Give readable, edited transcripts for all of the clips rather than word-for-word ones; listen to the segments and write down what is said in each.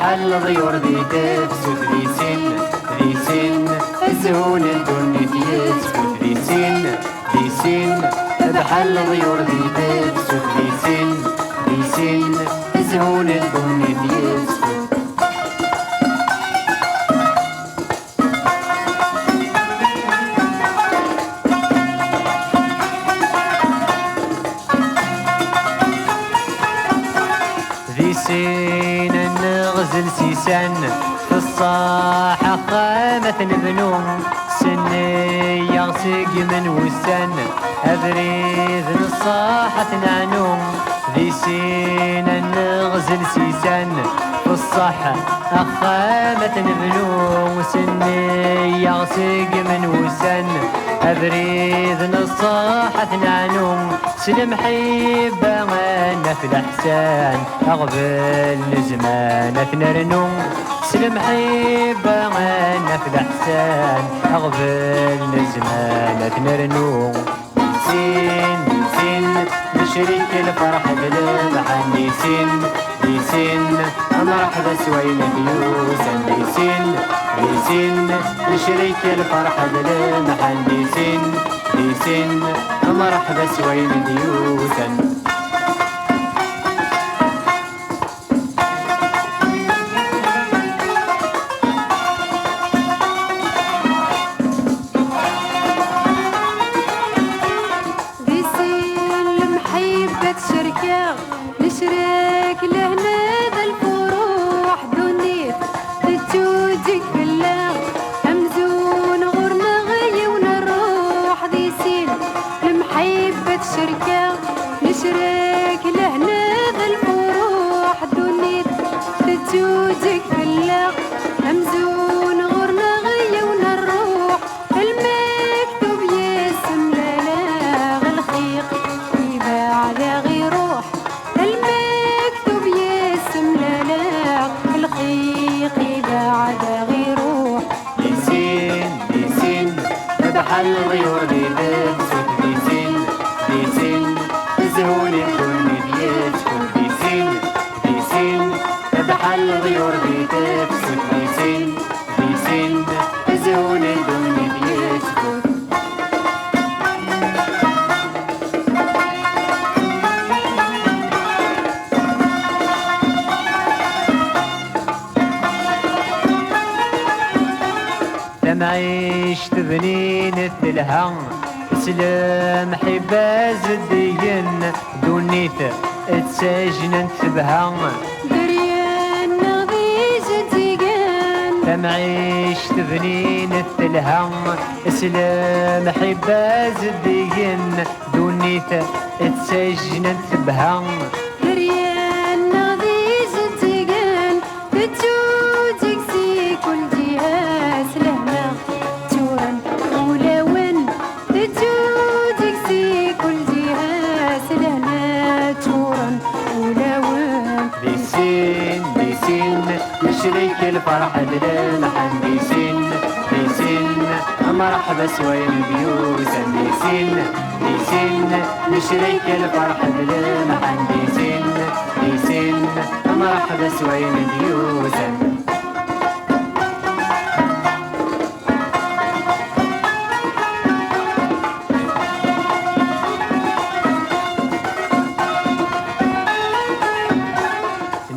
بحال الضيور ذي تفسد ذي سن الزهون الدنيا يسكت ذي سن بحال الضيور ذي تفسد ذي سن الزهون الدنيا يسكت. ذي سين نغزل سيسان في الصاحة قامت نبنو سني يغسق من وسان أبريد الصاحة نعنو. ذي سين نغزل سيسان في الصاحة قامت نبنو سني يغسق من وسان أبريد الصاحة نعنو. سلم حيبة أنا في الأحسان أقبل زمان نرنو. سلم حيبة أنا في الأحسان أقبل زمان نرنو. سين نشريك الفرح بالمحن دي سين مرحبا سوينا ديوسن دي سين نشريك الفرح بالمحن دي سين مرحبا سوينا ديوسن. نشرك لهنا ذا الفروح دنيت تتوجك بالله أمزون غرنا غي ونروح. ذي سين المحبة شركة نشرك لهنا ذا الفروح دنيت تتوجك بالله أمزون غرنا غي ونروح. المكتوب يسم لنا الخيق يباع غي روح. المكتوب يسم لنا الخيق بعد غير روح. دي سين بحال الضيور ذي تفسد ذي سين الزهون الدنيا يسكت ذي سين بحال الضيور ذي تفسد ذي سين الزهون الدنيا يسكت. معيش تبنين التلهام سلام حباز الدين دونيت تسجن تبهام دريان نغذي جديقان. معيش تبنين التلهام سلام حباز الدين دونيت تسجن تبهام. دريان نغذي جديقان تتوجك سي كل جهاز لهنا تورن ولون تتوجك سي كل جهاز لهنا تورن ولون. ذي سين نشريك الفرح بالمحن دي سين مرحبا سوين بيوسن دي سين نشريك الفرح بالمحن دي سين مرحبا سوين بيوسن.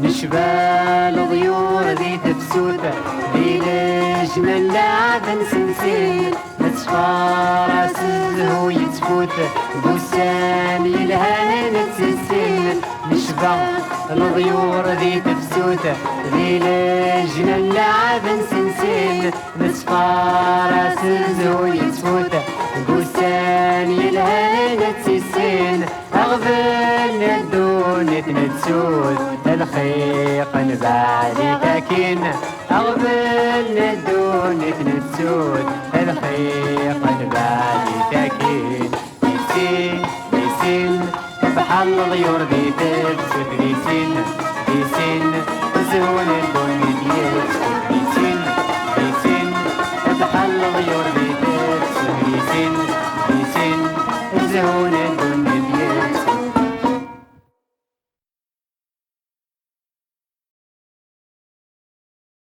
نشبال ضيور ذي تفسوده ذي لجمل لعبن سنسين نتصفارس الزهو يتفوت بوسان يلهان نتسسين. نشبال الضيور ذي تفسوده ذي لجمل لعبن سنسين نتصفارس الزهو يتفوت بوسان يلهان نتسسين. أغفل الدنيا نتسود الخيق نبالي تاكين. أغفل الدنيا نتسود الخيق نبالي تاكين. ذي سين بحال الضيور ذي تفسد ذي سين الزهون الدنيا يسكت.